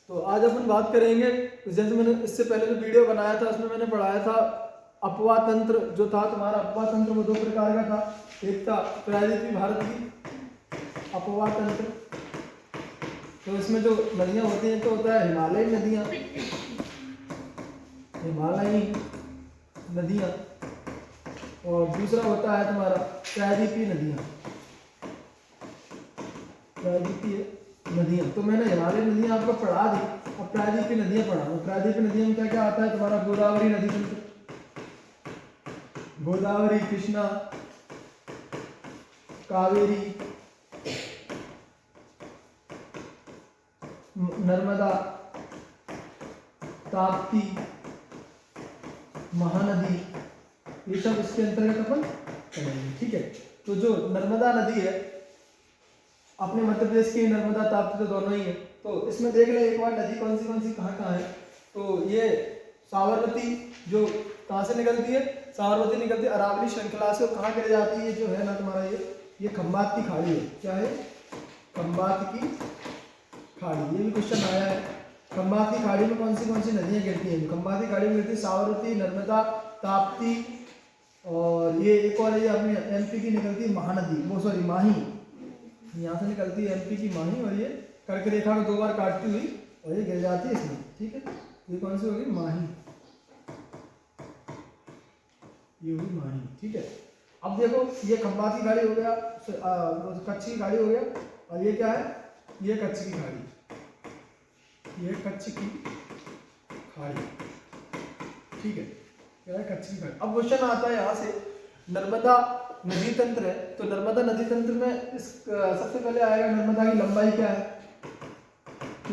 तो आज अपन बात करेंगे, जैसे मैंने इससे पहले जो वीडियो बनाया था उसमें मैंने पढ़ाया था अपवाह तंत्र जो था तुम्हारा। अपवाह तंत्र वो दो प्रकार का था, एक था प्रायद्वीपीय भारत की अपवाह तंत्र। तो इसमें जो नदियां होती हैं तो होता है हिमालयी नदियां, हिमालयी नदियां, और दूसरा होता है तुम्हारा प्रायद्वीपीय नदियां, प्रायद्वीपीय नदियां। तो मैंने हिमालयी नदियां आपको पढ़ा दी, अब प्रायद्वीपीय नदियां पढ़ा। प्रायद्वीपीय नदियों में क्या क्या आता है तुम्हारा? गोदावरी नदी तंत्र, गोदावरी, कृष्णा, कावेरी, नर्मदा, ताप्ती, महानदी, ये सब इसके अंतर्गत अपन करेंगे। ठीक है, तो जो नर्मदा नदी है अपने मध्य प्रदेश की, नर्मदा ताप्ती तो दोनों ही है। तो इसमें देख ले एक बार नदी कौन सी कहाँ कहाँ है। तो ये साबरमती जो कहाँ से निकलती है? साबरमती निकलती है अरावली श्रृंखला से, और कहाँ गिर जाती है जो है ना तुम्हारा ये खंबात की खाड़ी है। क्या है? खंबात की खाड़ी। ये भी क्वेश्चन आया है, खंबात की खाड़ी में कौन सी नदियाँ गिरती हैं? खंबात की खाड़ी में गिरती है साबरमती, नर्मदा, ताप्ती, और ये एक और ये अपनी एमपी की निकलती है महानदी, वो सॉरी माही, यहाँ से निकलती है एमपी की माही, और ये कर्क रेखा को दो बार काटती हुई और ये गिर जाती है इसमें। ठीक है, ये कौन सी होगी? माही, ये हुई माही। ठीक है, अब देखो ये खंबात की खाड़ी हो गया, कच्छ की खाड़ी हो गया, और ये क्या है? ये कच्छ की खाड़ी, ये कच्छ की खाड़ी। ठीक है, क्या है? कच्छ की खाड़ी। अब क्वेश्चन आता है यहाँ से, नर्मदा नदी तंत्र है, तो नर्मदा नदी तंत्र में इस सबसे पहले आएगा नर्मदा की लंबाई क्या है?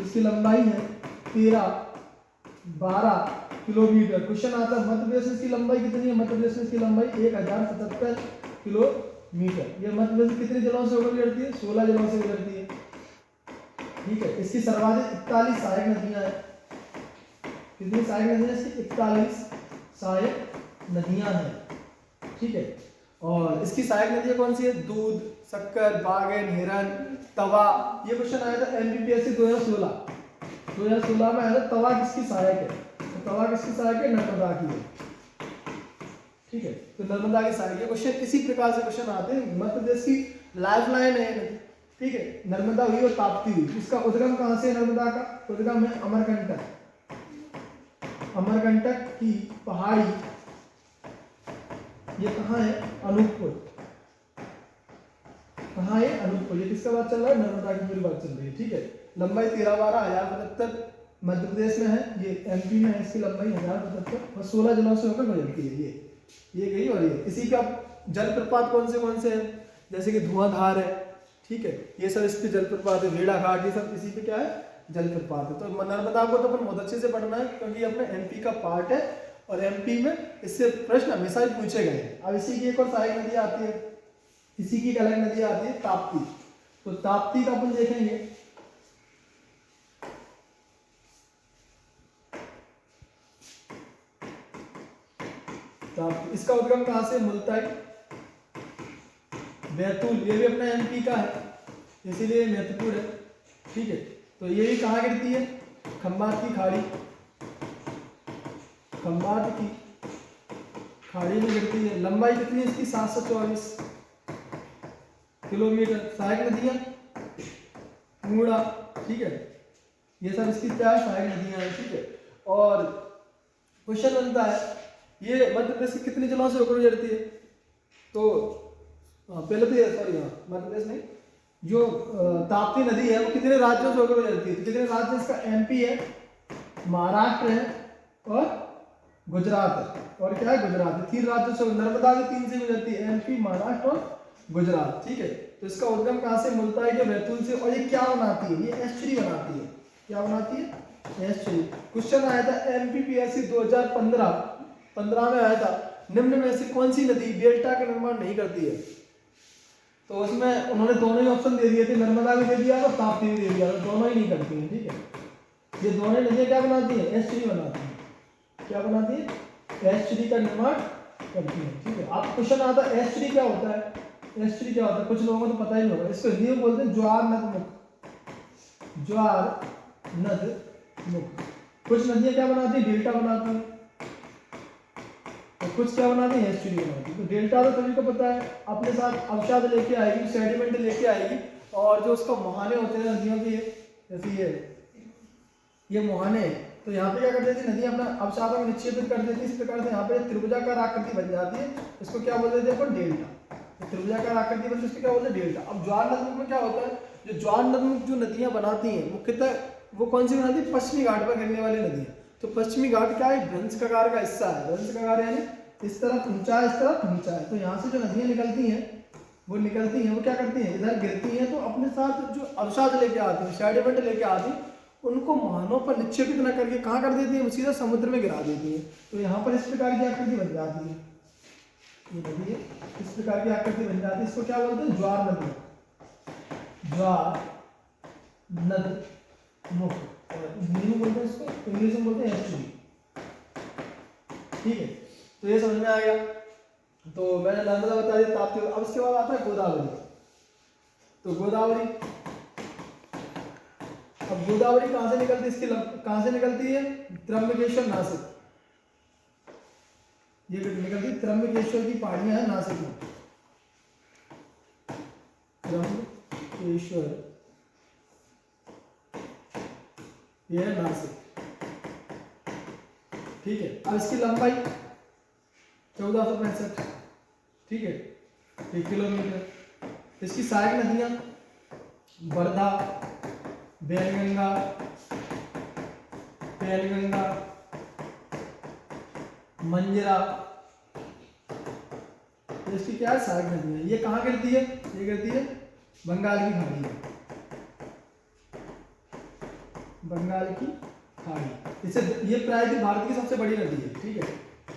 इसकी लंबाई है 13-12 किलोमीटर। क्वेश्चन आता है मध्य प्रदेश में इसकी लंबाई कितनी है? मध्य प्रदेश में इसकी लंबाई 1077 किलोमीटर। ये मध्य प्रदेश कितने जिलों से होकर गुजरती है? 16 जिलों से गुजरती है। ठीक है, इसकी सर्वाधिक 41 सहायक नदियां हैं। कितनी सहायक नदियां? इसकी 41 सहायक नदियां हैं। ठीक है, और इसकी सहायक नदियां कौन सी है? दूध, शक्कर, बागेन, हिरन, तवा। ये क्वेश्चन आया था एमपीपीएससी 2016 में आया था। तवा किसकी सहायक है? तो तवा किसकी सहायक है? नर्मदा की है। ठीक है, तो नर्मदा की सहायक है। क्वेश्चन इसी प्रकार से क्वेश्चन आते हैं। मध्य प्रदेश की लाइफ लाइन है नदी। ठीक है, नर्मदा हुई और ताप्ती हुई। इसका उद्गम कहाँ से है? नर्मदा का उद्गम है अमरकंटक, अमरकंटक की पहाड़ी। ये कहाँ है? अनूपपुर। कहाँ है? अनूपपुर। ये किसका बात चल रहा है? नर्मदा की पूरी बात चल रही है। ठीक है, लंबाई 13-12,1075 मध्य प्रदेश में है, ये एमपी में है, इसकी लंबाई 1075 और 16 जिलों से होकर गुजरती है। ये गई। और ये इसी का जलप्रपात कौन से हैं? जैसे कि धुआंधार है। ठीक है, ये सब इस पे जलप्रपात है, भेड़ा घाट, ये सब इसी पे क्या है? जलप्रपात है। तो नर्मदा को तो अपन बहुत अच्छे से पढ़ना है, क्योंकि अपने एमपी का पार्ट है, और एमपी में इससे प्रश्न हमेशा ही पूछे गए। अब इसी की एक और सहायक नदी आती है, इसी की एक अलग नदी आती है ताप्ती। तो ताप्ती का अपन देखेंगे, ताप्ती इसका उद्गम कहां से? मुल्ताई, बैतूल, ये भी अपना एमपी का है, इसीलिए महत्वपूर्ण है। ठीक है, तो ये भी कहाँ गिरती है? खंबात की खाड़ी, खंबात की खाड़ी में गिरती है। लंबाई कितनी है इसकी? 724 किलोमीटर। सहायक नदियां मूड़ा। ठीक है, ये सब इसकी क्या है? सहायक नदियां हैं। ठीक है, और क्वेश्चन बनता है ये मध्य प्रदेश के कितने जिलों से होकर गुजरती है? तो पहले तो ये सॉरी मध्य प्रदेश नहीं, जो ताप्ती नदी है वो कितने राज्यों से होकर गुजरती है? तो कितने राज्य? इसका एमपी है, महाराष्ट्र है, और गुजरात है। और क्या है? गुजरात है। 3 राज्यों से। नर्मदा भी 3 से गुजरती है, एमपी, महाराष्ट्र और गुजरात। ठीक है, तो इसका उद्गम कहाँ से? मुल्ताई के बैतूल से। और ये क्या बनाती है? ये एस्चुरी बनाती है। क्या बनाती है? एस्चुरी। क्वेश्चन आया था एमपीपीएससी 2015 में आया था, निम्न में से कौन सी नदी डेल्टा का निर्माण नहीं करती है? तो उसमें उन्होंने दोनों ही ऑप्शन दे दिए थे, नर्मदा भी दे दिया और ताप्ती भी दे दिया, दोनों ही नहीं करती है। ठीक है, ये दोनों नदियां क्या बनाती है? एस्चुरी बनाती है। क्या बनाती है? एस्चुरी का निर्माण करती है। ठीक है, आप क्वेश्चन आता है एस्चुरी क्या होता है? एस्चुरी क्या होता है? कुछ लोगों को तो पता ही नहीं होगा। इसको हिंदी में बोलते हैं ज्वार नद मुख, ज्वार नद मुख। कुछ नदियां क्या बनाती है, डेल्टा बनाती हैं, और कुछ क्या बनाती है, एस्चुरी बनाती है। तो डेल्टा तो सभी को पता है, अपने साथ अवसाद लेके आएगी, सेडिमेंट लेके आएगी, और जो उसका मुहाने होते हैं नदियों के, जैसे ये मुहाने, तो यहाँ पे क्या कर देती है नदी अपना अवसादों को निक्षेपित कर देती है। इस प्रकार से यहाँ पे त्रिभुजाकार आकृति बन जाती है, इसको क्या बोलते थे अपन, डेल्टा। तो त्रिभुजाकार आकृति बनती है, इसको क्या बोलते हैं, डेल्टा। अब ज्वार नदमुख में क्या होता है, जो ज्वार नदमुख जो नदियां बनाती हैं मुख्यतः वो कौन सी बनाती है, पश्चिमी घाट पर गिरने वाली नदियां। तो पश्चिमी घाट क्या है, भ्रंश कगार का हिस्सा है। भ्रंश कगार यानी इस तरफ ऊंचा है, इस तरफ ऊंचा है। तो यहाँ से जो नदियां निकलती हैं वो क्या करती हैं, इधर गिरती हैं, तो अपने साथ जो अवसाद लेके आती हैं, सेडिमेंट लेके आती हैं, उनको मुहानों पर निक्षेपित न करके कहाँ कर देती है, सीधा समुद्र में गिरा देती है। तो यहाँ पर इस प्रकार की आकृति बन जाती है, ये नदी है, इस प्रकार की आकृति बन जाती है। इसको क्या बोलते हैं, ज्वार नदी, ज्वार नद मुख, हिंदी में बोलते हैं इसको, इंग्लिश में बोलते हैं एस्चुरी। ठीक है, तो ये समझ में आ गया। तो मैंने नर्मदा बता दी, ताप्ती। अब इसके बाद आता है गोदावरी। तो गोदावरी, अब गोदावरी कहाँ से निकलती है, इसकी कहाँ से निकलती है, त्र्यंबकेश्वर नासिक, ये निकलती है त्र्यंबकेश्वर की पहाड़ियां है नासिक में, त्र्यंबकेश्वर, ये है नासिक। ठीक है, अब इसकी लंबाई 1465, ठीक है, 1 किलोमीटर। इसकी सहायक नदियां वर्धा, वैनगंगा, पैनगंगा, मंजरा, इसकी क्या है, सहायक नदियां। ये कहाँ गिरती है, ये गिरती है बंगाल की खाड़ी में, बंगाल की खाड़ी। इससे ये प्रायद्वीप भारत की सबसे बड़ी नदी है। ठीक है,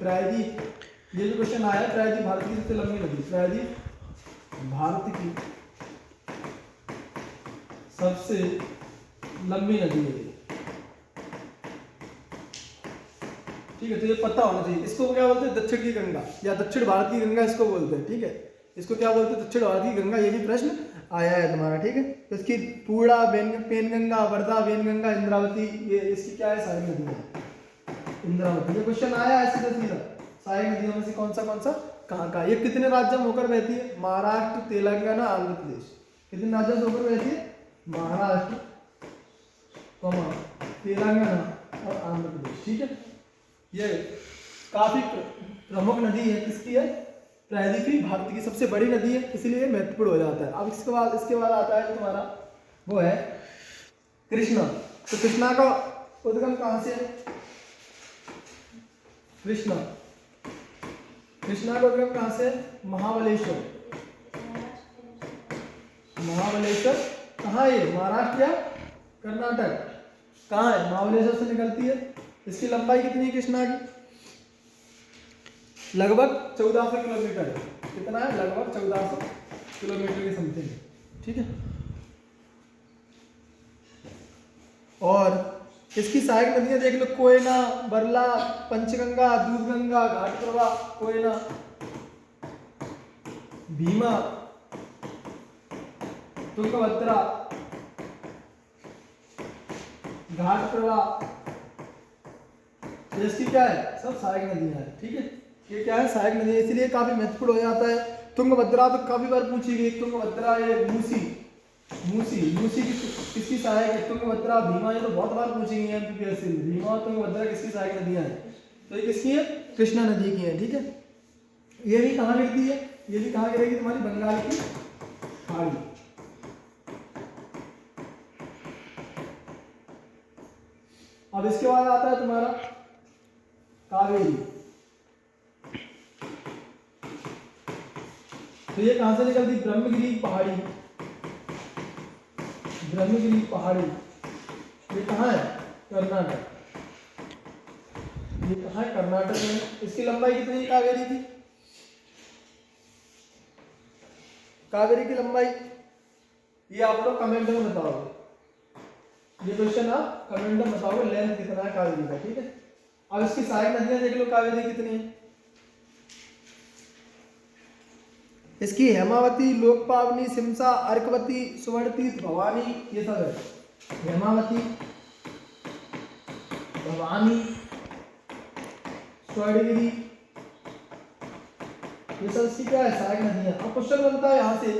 प्रायद्वीप, ये जो क्वेश्चन आया है, प्रायद्वीप भारत की सबसे लंबी नदी, प्रायद्वीप भारत की सबसे लंबी नदी है। ठीक है, तो ये पता होना चाहिए। इसको क्या बोलते हैं, दक्षिण की गंगा या दक्षिण भारत की गंगा इसको बोलते हैं। ठीक है, इसको क्या बोलते हैं, दक्षिण भारत की गंगा। ये भी प्रश्न आया है तुम्हारा। ठीक है, तो इसकी पूर्णा, पेनगंगा, वर्धा, वैनगंगा, इंद्रावती, ये इसकी क्या है, सहायक नदी है, इंद्रावती। ये क्वेश्चन आया है सीधा सीधा, सहायक नदियों में से कौन सा कहाँ का। ये कितने राज्यों में होकर बहती है, महाराष्ट्र, तेलंगाना, आंध्र प्रदेश। कितने राज्यों से होकर बहती है, महाराष्ट्र, तेलंगाना और आंध्र प्रदेश। ठीक है, ये काफी प्रमुख नदी है, किसकी है, प्रायद्वीपीय भारत की सबसे बड़ी नदी है, इसलिए महत्वपूर्ण हो जाता है। अब इसके बाद आता है तुम्हारा, वो है कृष्णा। तो कृष्णा का उद्गम कहाँ से है, कृष्णा का उद्गम कहाँ से है, महाबलेश्वर। महाबलेश्वर कहाँ है, महाराष्ट्र या कर्नाटक, कहाँ है, महाबलेश्वर से निकलती है। इसकी लंबाई कितनी है कृष्णा की, लगभग 1400 किलोमीटर है। कितना है, लगभग 1400 किलोमीटर के समथिंग। ठीक है, और इसकी सहायक नदियां देख लो, कोयना, बरला, पंचगंगा, दूधगंगा, घाट प्रवाह, कोयना, भीमा, तुंगभद्रा, घाट प्रवाह, इसकी क्या है, सब सहायक नदियां हैं। ठीक है, ये क्या है, सहायक नदी, इसलिए काफी महत्वपूर्ण हो जाता है। तुंगभद्रा तो काफी बार पूछी गई, तुंगभद्रा, ये मूसी किसकी सहायक है, तुंगभद्रा, भीमा, ये तो बहुत बार पूछी गई है एमपीपीएससी में। भीमा और तुंगभद्रा किसकी सहायक नदियां हैं, तो ये किसकी है, कृष्णा नदी की है। ठीक है, ये भी कहाँ गिरती है, ये भी कहाँ गिरेगी, तुम्हारी बंगाल की खाड़ी। अब इसके बाद आता है तुम्हारा कावेरी। तो ये कहां से निकलती, ब्रह्मगिरी पहाड़ी, ब्रह्मगिरी पहाड़ी। ये कहाँ है, कर्नाटक, ये कहाँ है, कर्नाटक में। इसकी लंबाई कितनी है कावेरी की, कावेरी की लंबाई, ये आप लोग कमेंट में बताओगे, ये क्वेश्चन आप कमेंट में बताओगे, लेंथ कितना है कावेरी का। ठीक है, अब इसकी सहायक नदियां देख लो, कावेरी कितनी है। इसकी हेमावती, लोकपावनी, सिमसा, अर्कवती, सुवर्णतीर्थ, भवानी, ये सब है। हेमावती, भवानी, स्वर्णगिरी, ये सब इसकी क्या है, सहायक नदियां। अब क्वेश्चन बनता है यहाँ से,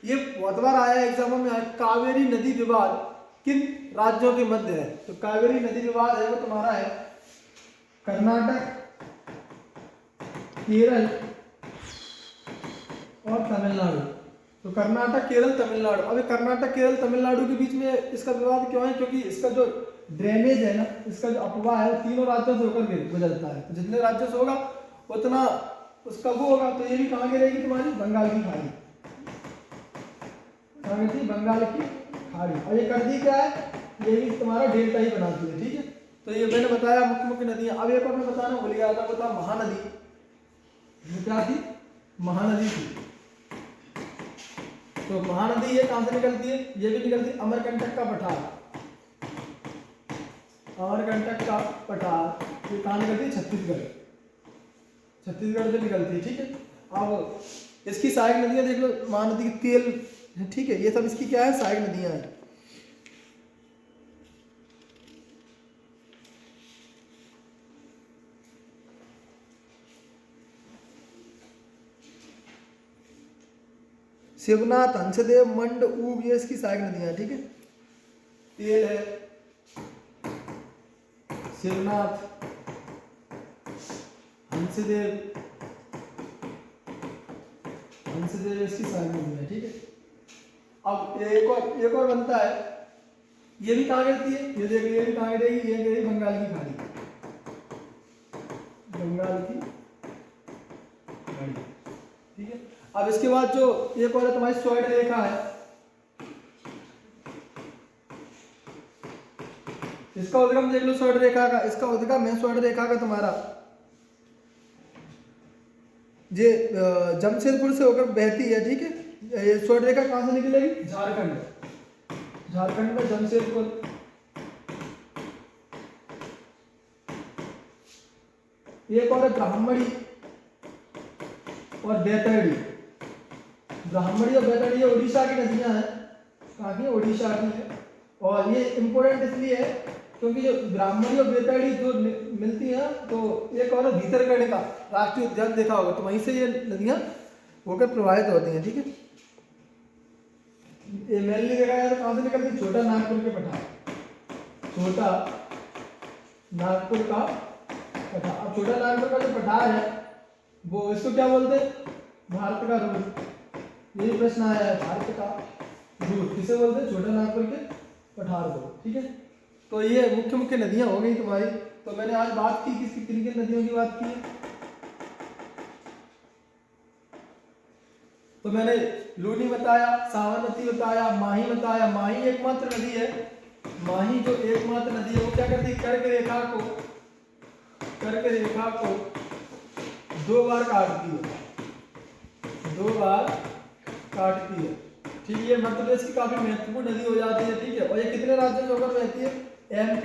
ये बहुत बार आया है एग्जामों में, कावेरी नदी विवाद किन राज्यों के मध्य है? तो कावेरी नदी विवाद है वो तुम्हारा है कर्नाटक, केरल और तमिलनाडु। तो कर्नाटक, केरल, तमिलनाडु। अब कर्नाटक, केरल, तमिलनाडु के बीच में इसका विवाद क्यों है? क्योंकि इसका जो ड्रेनेज है ना, इसका जो अपवाह है वो तीनों राज्यों से होकर गुजरता है। तो जितने राज्यों से होगा उतना उसका वो होगा। तो ये भी कहाँ की रहेगी तुम्हारी? बंगाल की खाड़ी। कहाँ की थी? बंगाल की खाड़ी। और ये कर दी क्या है? ये भी तुम्हारा डेल्टा ही बनाती है, ठीक है। तो ये मैंने बताया मुख्य मुख्य नदियां। अब एक और मैं बताना भूल गया था, वो था महानदी। ये क्या थी? महानदी थी। तो महानदी ये कहां से निकलती है? ये भी निकलती है अमरकंटक का पठार। अमरकंटक का पठार ये कहां निकलती है? छत्तीसगढ़। छत्तीसगढ़ से निकलती है, ठीक है। अब इसकी सहायक नदियां देख लो, महानदी की तेल, ठीक है। ये सब इसकी क्या है? सहायक नदियां हैं। शिवनाथ, हंसदेव, मंड, ऊब, ये इसकी सहायक नदियां हैं, ठीक है। तेल है शिवनाथ, हंसदेव, हंसदेव इसकी सहायक नदियां हैं, ठीक है। अब एक और बनता है, ये भी कहाँ गिरती है? ये देख, ये भी कहाँ गिरेगी? ये गिरेगी बंगाल की खाड़ी। बंगाल की खाड़ी, ठीक है। अब इसके बाद जो एक और तुम्हारी स्वर्ण रेखा है, इसका उद्गम देख लो स्वर्ण रेखा का। इसका उद्गम है स्वर्ण रेखा का तुम्हारा ये जमशेदपुर से होकर बहती है, ठीक है। ये स्वर्ण रेखा कहाँ से निकलेगी? झारखंड। झारखंड में जमशेदपुर। एक और है ब्राह्मणी और बैतरणी। ब्राह्मणी और बैतरणी ये उड़ीसा की नदियां हैं। कहाँ की? उड़ीसा की है। और ये इंपॉर्टेंट इसलिए है क्योंकि जो ब्राह्मणी और बेतरणी जो मिलती हैं, तो एक और भीतरकनिका राष्ट्रीय उद्यान देखा होगा, तो वहीं से ये नदियां होकर प्रवाहित होती हैं, ठीक है। ये मेनली देखा जाए तो कहाँ से निकलती है? छोटा नागपुर के पठार। छोटा नागपुर का पठार। अब छोटा नागपुर का जो पठार है वो इसको क्या बोलते हैं? भारत का रूट। यही प्रश्न आया है, भारत का रूट किसे बोलते हैं? छोटा नागपुर के पठार को, ठीक है। तो ये मुख्य मुख्य नदियां हो गई तुम्हारी। तो मैंने आज बात की किसकी, किन किन नदियों की बात की है? तो मैंने लूनी बताया, साबरमती बताया, माही बताया। माही एकमात्र नदी है। माही जो एकमात्र नदी है वो क्या करती है? कर्क रेखा को 2 बार काटती है। 2 बार काटती है, ठीक है। ये मध्य प्रदेश की काफी महत्वपूर्ण नदी हो जाती है, ठीक है। और ये कितने राज्यों से होकर बहती है? MP,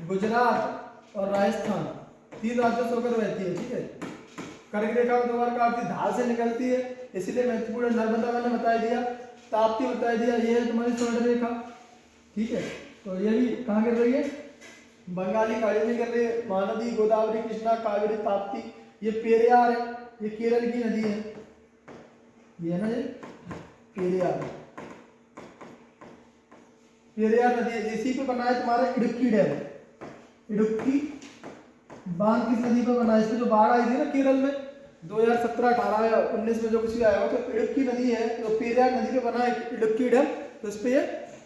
गुजरात और राजस्थान, 3 राज्यों से होकर बहती है, ठीक है। कर्क रेखा को 2 बार काटती है, धार से निकलती है, इसलिए महत्वपूर्ण। नर्मदा मैंने बता दिया, ताप्ती बता दिया, ये है तुम्हारी स्वर्ण रेखा, ठीक है। तो ये भी कहाँ गिर रही है? बंगाली खाड़ी में गिर रही है। महानदी, गोदावरी, कृष्णा, कावेरी, ताप्ती। ये पेरियार है, ये केरल की नदी है, ये है ना, ये पेरियार। पेरियार नदी है। इसी पे बना है तुम्हारा इडुक्की डैम। इडुक्की बांध किस नदी पे बना है? इसमें जो बाढ़ आई थी ना केरल में 2017, 18 या 19 में जो कुछ भी आया हो, तो इडुक्की नदी है, तो पेरियार नदी पे बना है इडुक्की डैम, तो इस पे ये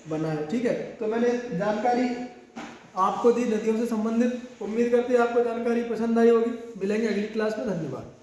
बना है, ठीक है। तो मैंने जानकारी आपको दी नदियों से संबंधित। उम्मीद करते हैं आपको जानकारी पसंद आई होगी। मिलेंगे अगली क्लास में। धन्यवाद।